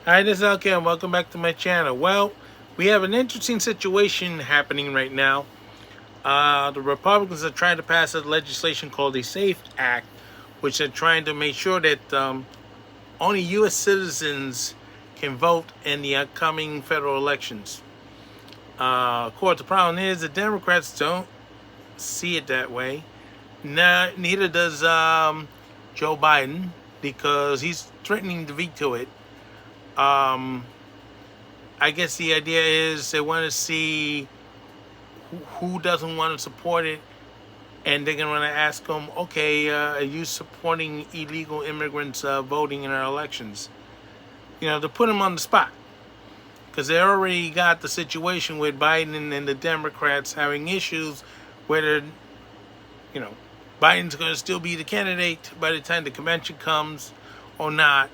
Hi, this is LK, and welcome back to my channel. Well, we have an interesting situation happening right now. The Republicans are trying to pass a legislation called the SAFE Act, which are trying to make sure that only U.S. citizens can vote in the upcoming federal elections. Of course, the problem is the Democrats don't see it that way. Neither does Joe Biden, because he's threatening to veto it. Um, I guess the idea is they want to see who doesn't want to support it, and they're going to ask them, okay, are you supporting illegal immigrants voting in our elections? To put them on the spot. Because they already got the situation with Biden and the Democrats having issues whether, you know, Biden's going to still be the candidate by the time the convention comes or not.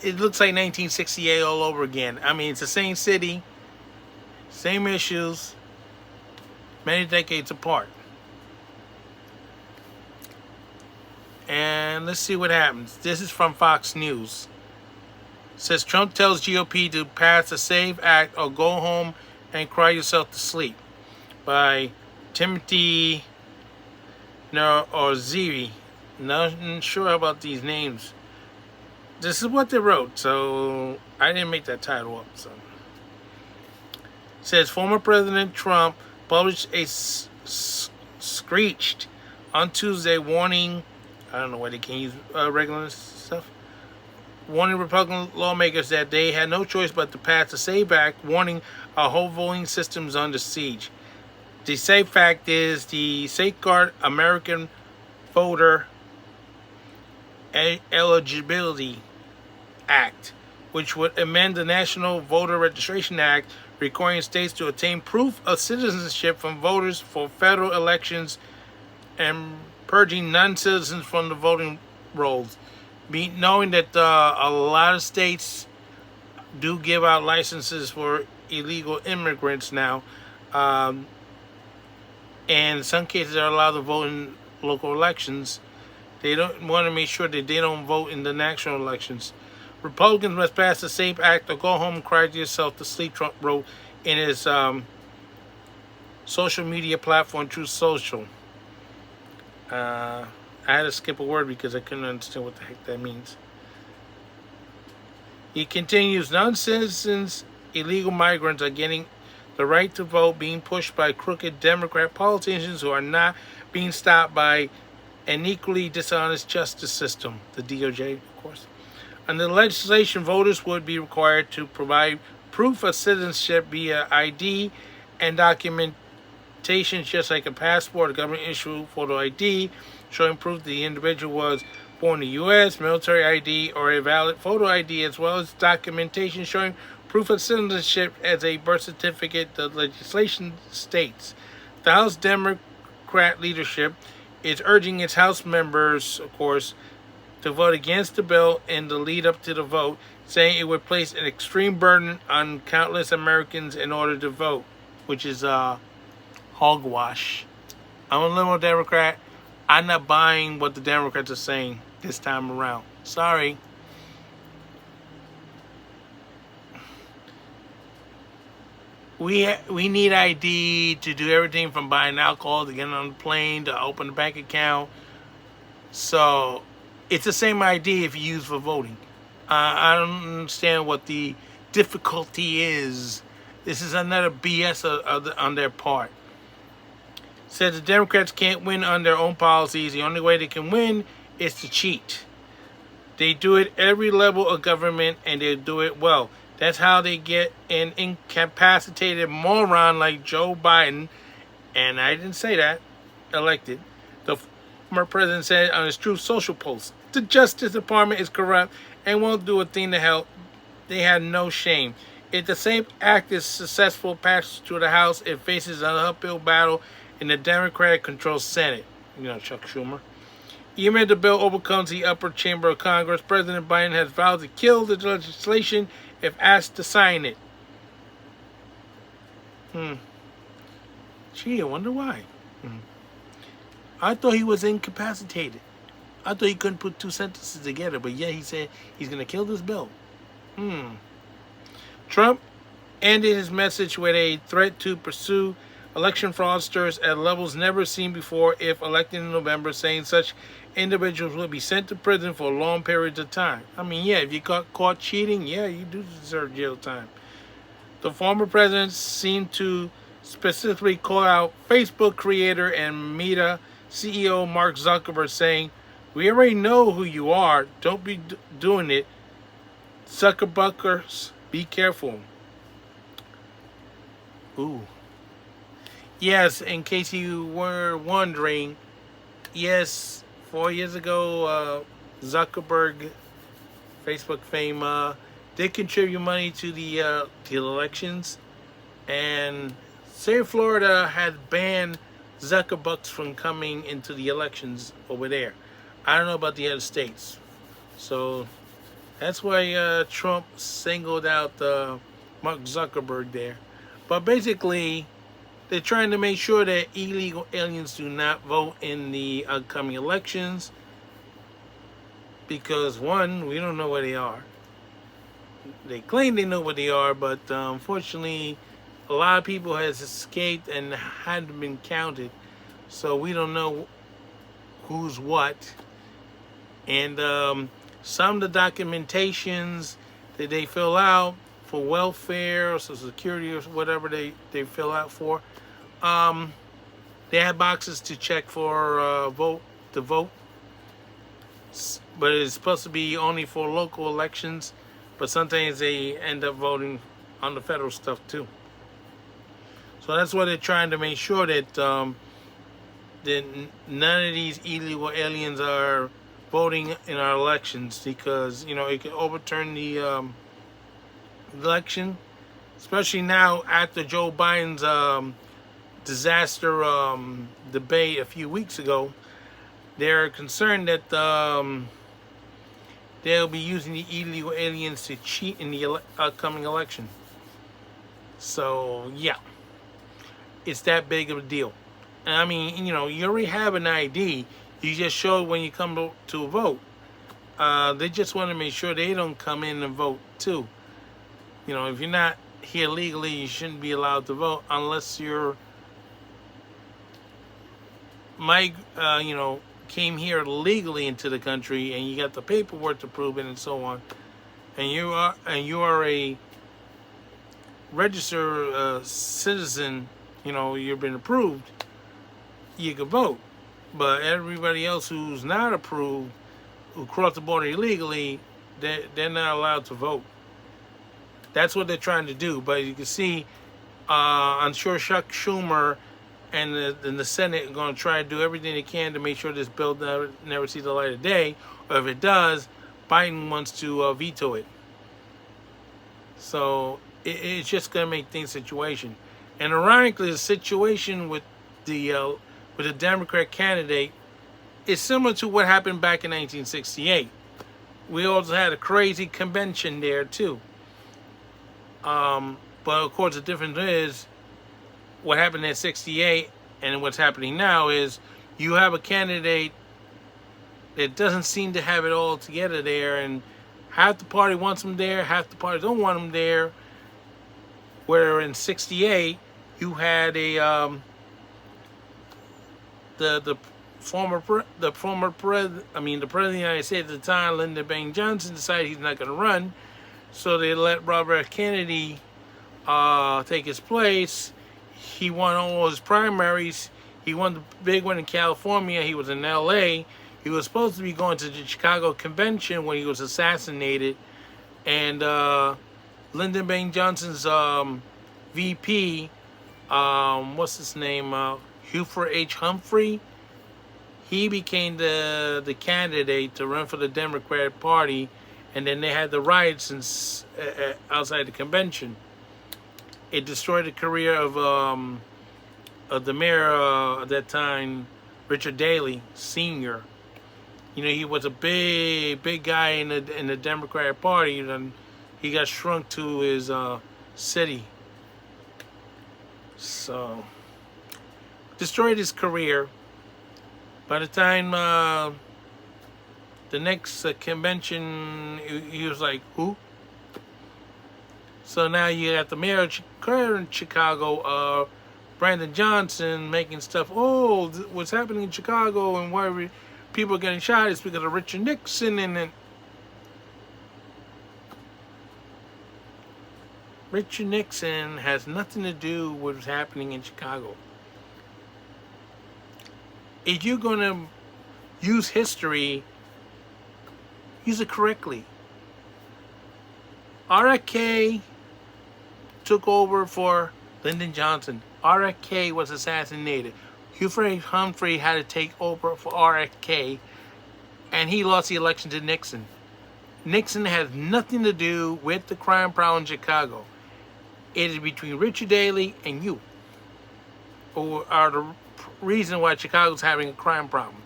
It looks like 1968 all over again. I mean, it's the same city, same issues, many decades apart. And let's see what happens. This is from Fox News. It says Trump tells GOP to pass a SAFE Act or go home and cry yourself to sleep, by Timothy Ziri. Not sure about these names. This is what they wrote, so I didn't make that title up. So it says former President Trump published a screeched on Tuesday warning. I don't know why they can't use regular stuff. Warning Republican lawmakers that they had no choice but to pass the SAFE Act, warning our whole voting system is under siege. The SAFE Act is the Safeguard American Voter Eligibility Act, which would amend the National Voter Registration Act, requiring states to obtain proof of citizenship from voters for federal elections and purging non-citizens from the voting rolls. Knowing that a lot of states do give out licenses for illegal immigrants now, and in some cases they're allowed to vote in local elections. They don't want to make sure that they don't vote in the national elections. Republicans must pass the SAFE Act or go home and cry yourself to sleep, Trump wrote in his social media platform, Truth Social. I had to skip a word because I couldn't understand what the heck that means. He continues, non-citizens, illegal migrants are getting the right to vote, being pushed by crooked Democrat politicians who are not being stopped by an equally dishonest justice system, the DOJ, of course. Under the legislation, voters would be required to provide proof of citizenship via ID and documentation, just like a passport, a government-issued photo ID, showing proof the individual was born in the U.S., military ID, or a valid photo ID, as well as documentation showing proof of citizenship as a birth certificate, the legislation states. The House Democrat leadership is urging its House members, of course, to vote against the bill in the lead up to the vote, saying it would place an extreme burden on countless Americans in order to vote, which is hogwash. I'm a liberal Democrat. I'm not buying what the Democrats are saying this time around. Sorry. We need ID to do everything from buying alcohol to getting on the plane to open a bank account. So it's the same ID if you use for voting. I don't understand what the difficulty is. This is another BS on their part. Said the Democrats can't win on their own policies. The only way they can win is to cheat. They do it every level of government, and they do it well. That's how they get an incapacitated moron like Joe Biden, and I didn't say that, elected. The former president said on his Truth Social post, the Justice Department is corrupt and won't do a thing to help. They have no shame. If the SAFE Act is successful passage through the House, it faces an uphill battle in the Democratic-controlled Senate. Chuck Schumer. Even if the bill overcomes the upper chamber of Congress, President Biden has vowed to kill the legislation if asked to sign it. Gee, I wonder why. I thought he was incapacitated. I thought he couldn't put two sentences together, but yet he said he's going to kill this bill. Trump ended his message with a threat to pursue election fraudsters at levels never seen before if elected in November, saying such individuals will be sent to prison for long periods of time. I mean, yeah, if you got caught cheating, yeah, you do deserve jail time. The former president seemed to specifically call out Facebook creator and Meta CEO Mark Zuckerberg, saying, "We already know who you are. Don't be doing it. Zuckerbuckers, be careful." Ooh. Yes, in case you were wondering, yes, 4 years ago, Zuckerberg, Facebook fame, did contribute money to the elections, and state of Florida had banned Zuckerbucks from coming into the elections over there. I don't know about the other states, so that's why Trump singled out Mark Zuckerberg there. But basically, they're trying to make sure that illegal aliens do not vote in the upcoming elections because, one, we don't know where they are. They claim they know where they are, but unfortunately, a lot of people has escaped and hadn't been counted, so we don't know who's what. And some of the documentations that they fill out for welfare or social security or whatever they fill out for, they have boxes to check for vote, but it's supposed to be only for local elections, but sometimes they end up voting on the federal stuff too. So that's why they're trying to make sure that that none of these illegal aliens are voting in our elections, because it can overturn the election, especially now after Joe Biden's disaster debate a few weeks ago. They're concerned that they'll be using the illegal aliens to cheat in the upcoming election. So yeah, it's that big of a deal. And I mean, you already have an ID. You just show it when you come to vote. They just want to make sure they don't come in and vote too. If you're not here legally, you shouldn't be allowed to vote unless you're came here legally into the country and you got the paperwork to prove it and so on, and you are a registered citizen. You've been approved, you can vote. But everybody else who's not approved, who crossed the border illegally, they're not allowed to vote. That's what they're trying to do. But you can see, I'm sure Chuck Schumer and the Senate are going to try to do everything they can to make sure this bill never sees the light of day. Or if it does, Biden wants to veto it. So it's just going to make things situation. And ironically, the situation with the Democrat candidate is similar to what happened back in 1968. We also had a crazy convention there too. But of course, the difference is what happened in '68 and what's happening now is you have a candidate that doesn't seem to have it all together there, and half the party wants him there, half the party don't want him there. Where in '68 you had the president of the United States at the time, Lyndon B. Johnson, decided he's not going to run, so they let Robert Kennedy take his place. He won all his primaries. He won the big one in California. He was in L.A. He was supposed to be going to the Chicago convention when he was assassinated, and Lyndon B. Johnson's VP, what's his name, Huford H. Humphrey, he became the candidate to run for the Democratic Party, and then they had the riots outside the convention. It destroyed the career of the mayor at that time, Richard Daley Sr. He was a big guy in the Democratic Party, and he got shrunk to his city. So destroyed his career. By the time the next convention, he was like, who? So now you got the mayor of current Chicago, Brandon Johnson, making stuff. Oh, what's happening in Chicago and why people are getting shot is because of Richard Nixon. And then Richard Nixon has nothing to do with what's happening in Chicago. If you're going to use history, use it correctly. RFK took over for Lyndon Johnson. RFK was assassinated. Hubert Humphrey had to take over for RFK, and he lost the election to Nixon. Nixon has nothing to do with the crime problem in Chicago. It is between Richard Daley and you, who are the reason why Chicago's having a crime problem.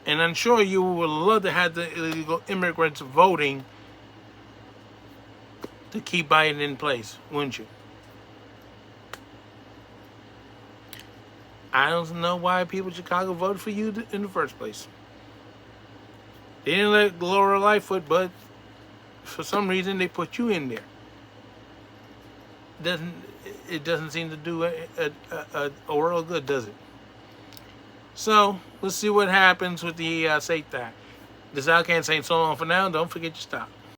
And I'm sure you would love to have the illegal immigrants voting to keep Biden in place, wouldn't you? I don't know why people in Chicago voted for you in the first place. They didn't let Gloria Lightfoot, but for some reason they put you in there. It doesn't seem to do a world of good, does it? So let's see what happens with the SAFE Act. This is Al Can saying so long for now. Don't forget your stop.